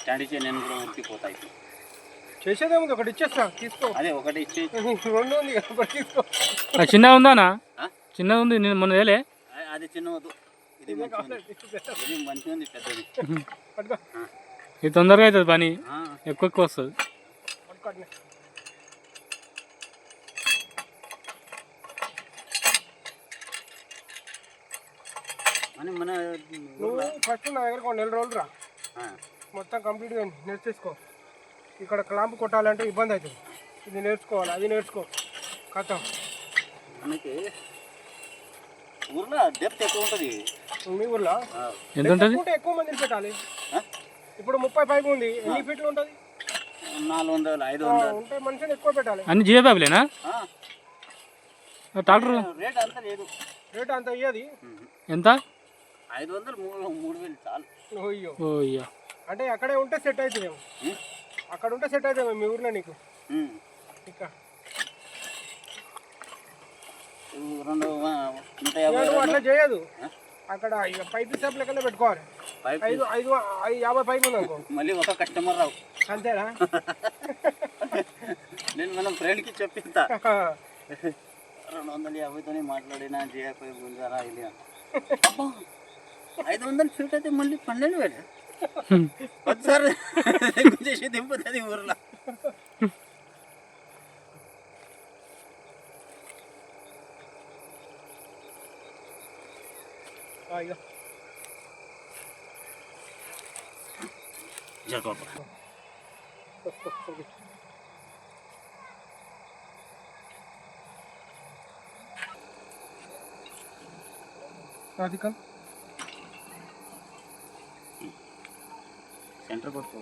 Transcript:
Stand ఇచ్చే నేను కూడా ఉరికిపోతాయి. చేసేదేముంది, ఒకటి ఇచ్చేస్తా తీసుకో. అదే ఒకటి ఇచ్చి రెండు ఉంది కాబట్టి తీసుకో. చిన్నగా ఉందానా? చిన్నగా ఉంది, నేను మొన్న వేలే. అది చిన్న వద్దు, ఇది మంచిగా ఉంది పెద్దది. పట్టుకో. ఇది తొందరగా అవుతుంది పని, ఎక్కువ ఎక్కువ వస్తుంది. మన నువ్వు ఫస్ట్ నా దగ్గర ఒక 4 రోజులు రా, మొత్తం కంప్లీట్గా నేర్చేసుకో. ఇక్కడ క్లాంప్ కొట్టాలంటే ఇబ్బంది అవుతుంది, ఇది నేర్చుకోవాలి, అది నేర్చుకో. కథ మనకి ఊర్లో డెప్త్ ఎక్కువ ఉంటుంది. మీ ఊర్లో ఎంత ఉంటుంది? ఎక్కువ మందిని పెట్టాలి. ఇప్పుడు 30 పైపు ఉంది, ఎన్ని ఫీట్లు ఉంటుంది? 400 500 ఉంటే మనుషులు ఎక్కువ పెట్టాలి. అన్ని జియో బ్యాబులేనా? ట్రాక్టర్ రేట్ అంతా లేదు, రేట్ అంత అయ్యేది ఎంత? 500 3,000 చాలు. అయ్యో, అంటే అక్కడే ఉంటే సెట్ అవుతుందేమో, అక్కడ ఉంటే సెట్ అవుతామేమో మీ ఊర్లో నీకు. ఇంకా 250 అట్లా చేయదు, అక్కడ ఇక పైపు షాప్ లెక్కనే పెట్టుకోవాలి. 50 పైపు ఉంది అనుకో, మళ్ళీ ఒక కస్టమర్ రావు. అంతేనా? నేను మనం ఫ్రెండ్కి చెప్పిస్తా 250తోనే మాట్లాడినా చేయకపోయి గుంజారా ఇది 500 ఫీట్ అయితే మళ్ళీ 12,000 ఒకసారి గుంజేసి దింపుతుంది ఊర్లో. రాధిక సెంటర్ పట్టుకో.